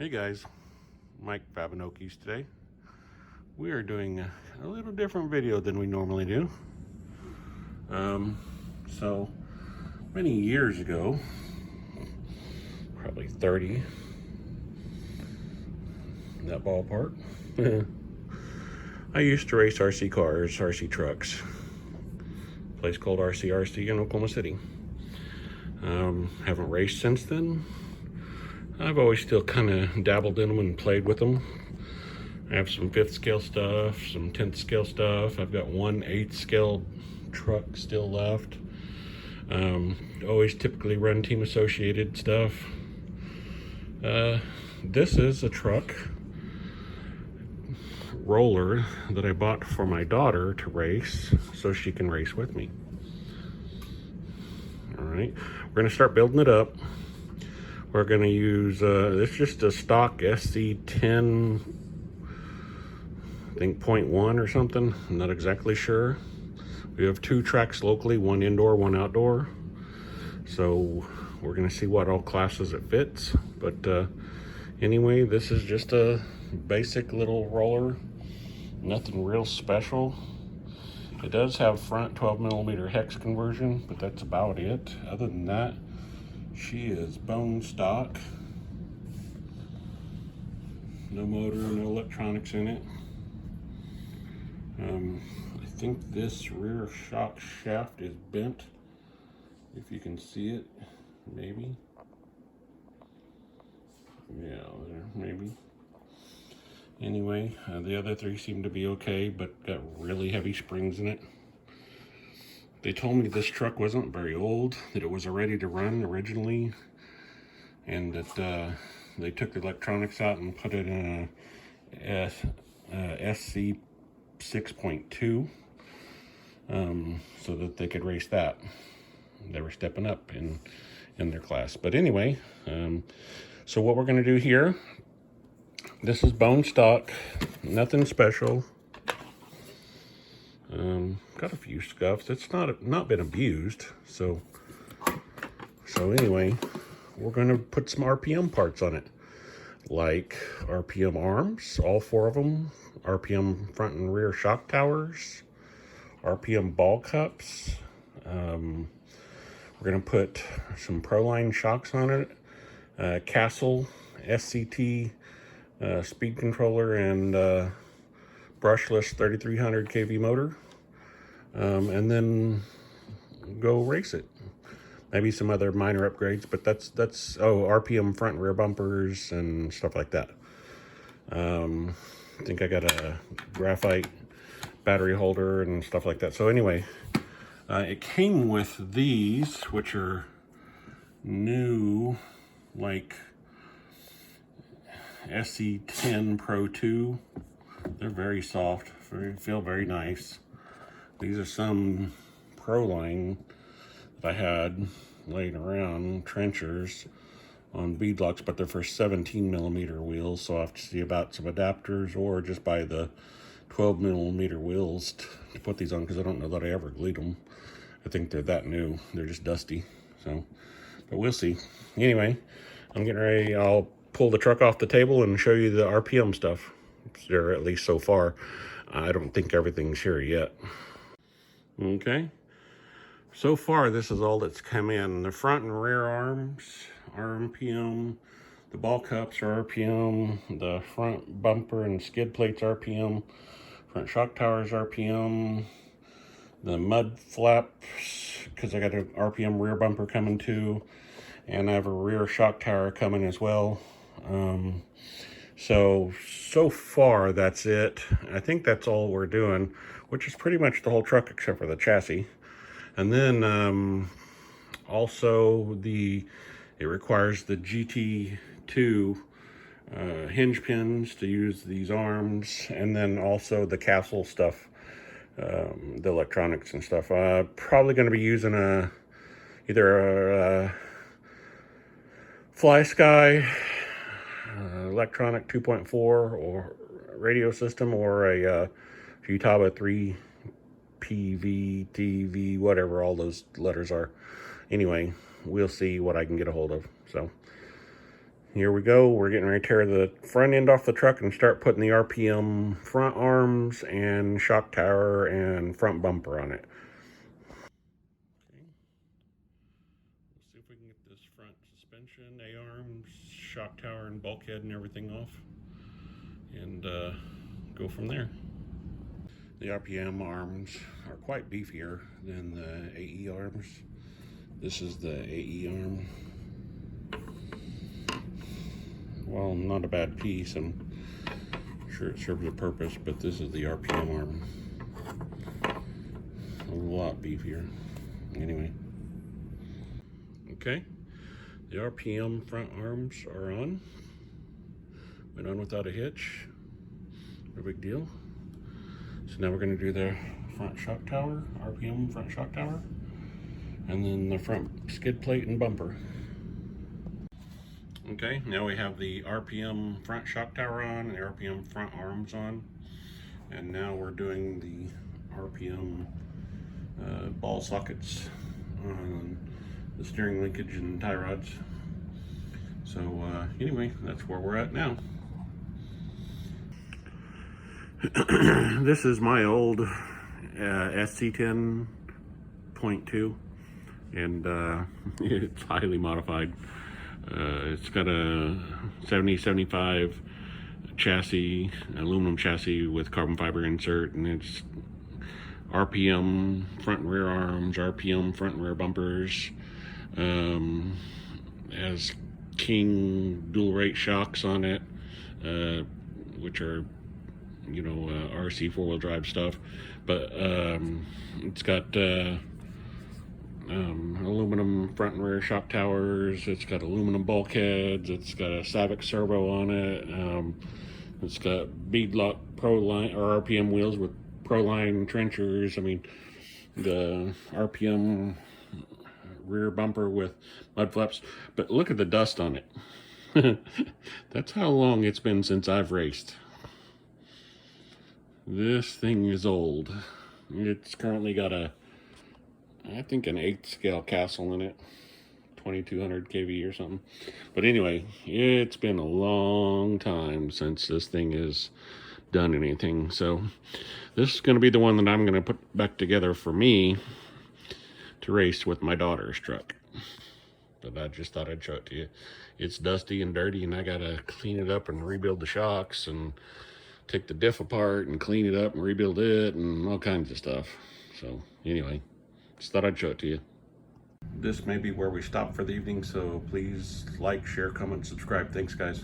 Hey guys, Mike Fab'n today. We are doing a little different video than we normally do. So many years ago, probably 30, in that ballpark, I used to race RC cars, RC trucks. A place called RC in Oklahoma City. Haven't raced since then. I've always still kind of dabbled in them and played with them. I have some 5th scale stuff, some 10th scale stuff. I've got one 8th scale truck still left. Always typically run Team Associated stuff. This is a truck roller that I bought for my daughter to race so she can race with me. All right, we're gonna start building it up. We're gonna use, it's just a stock SC10, I think 0.1 or something. I'm not exactly sure. We have 2 tracks locally, one indoor, one outdoor. So we're gonna see what all classes it fits. But anyway, this is just a basic little roller. Nothing real special. It does have front 12mm hex conversion, but that's about it. Other than that, she is bone stock. No motor, no electronics in it. I think this rear shock shaft is bent. If you can see it, maybe. Yeah, there, maybe. Anyway, the other 3 seem to be okay, but got really heavy springs in it. They told me this truck wasn't very old, that it was ready to run originally, and that they took the electronics out and put it in a SC6.2 so that they could race that. They were stepping up in their class. But anyway, so what we're going to do here, this is bone stock, nothing special. Got a few scuffs. It's not been abused. So anyway, we're going to put some RPM parts on it, like RPM arms, all 4 of them, RPM front and rear shock towers, RPM ball cups. We're going to put some Proline shocks on it, Castle SCT speed controller, and brushless 3300 kV motor, and then go race it. Maybe some other minor upgrades, but that's RPM front and rear bumpers and stuff like that. I think I got a graphite battery holder and stuff like that. So anyway, it came with these, which are new, like SC10 Pro2. They're very soft, feel very nice. These are some Proline that I had laying around, trenchers on beadlocks, but they're for 17mm wheels, so I have to see about some adapters or just buy the 12mm wheels to put these on, because I don't know that I ever glued them. I think they're that new. They're just dusty. So, but we'll see. Anyway, I'm getting ready. I'll pull the truck off the table and show you the RPM stuff. There, at least so far. I don't think everything's here yet. Okay. So far, this is all that's come in. The front and rear arms, RPM. The ball cups are RPM. The front bumper and skid plates RPM. Front shock towers RPM. The mud flaps, because I got an RPM rear bumper coming too. And I have a rear shock tower coming as well. So far that's it. I think that's all we're doing, which is pretty much the whole truck except for the chassis. And then also it requires the GT2 hinge pins to use these arms, and then also the Castle stuff, the electronics and stuff. Probably going to be using either a Fly Sky electronic 2.4 or radio system, or a Futaba 3PV, TV, whatever all those letters are. Anyway, we'll see what I can get a hold of. So Here we go. We're getting ready to tear the front end off the truck and start putting the RPM front arms and shock tower and front bumper on it. Okay. Let's see if we can get this front suspension, A-arms, shock tower, and bulkhead and everything off, and go from there. The RPM arms are quite beefier than the AE arms. This is the AE arm. Well, not a bad piece. I'm sure it serves a purpose, but this is the RPM arm. A lot beefier. Anyway. Okay. The RPM front arms are on. Went on without a hitch. No big deal. So now we're going to do the front shock tower, RPM front shock tower, and then the front skid plate and bumper. Okay, now we have the RPM front shock tower on and the RPM front arms on. And now we're doing the RPM ball sockets on the steering linkage and tie rods. So anyway, that's where we're at now. This is my old SC10 .2, and it's highly modified. It's got a 70-75 chassis, aluminum chassis with carbon fiber insert, and it's RPM front and rear arms, RPM front and rear bumpers, has King dual rate shocks on it, which are, you know, RC four-wheel drive stuff, but it's got aluminum front and rear shock towers. It's got aluminum bulkheads. It's got a Savic servo on it. It's got beadlock Pro Line or RPM wheels with Pro Line trenchers. I mean, the RPM rear bumper with mud flaps. But look at the dust on it. That's how long it's been since I've raced. This thing is old. It's currently got I think an 8th scale castle in it, 2200 kV or something. But anyway, it's been a long time since this thing has done anything. So this is going to be the one that I'm going to put back together for me to race with my daughter's truck. But I just thought I'd show it to you. It's dusty and dirty, and I got to clean it up and rebuild the shocks and take the diff apart and clean it up and rebuild it and all kinds of stuff. So anyway, just thought I'd show it to you. This may be where we stop for the evening, so please like, share, comment, subscribe. Thanks, guys.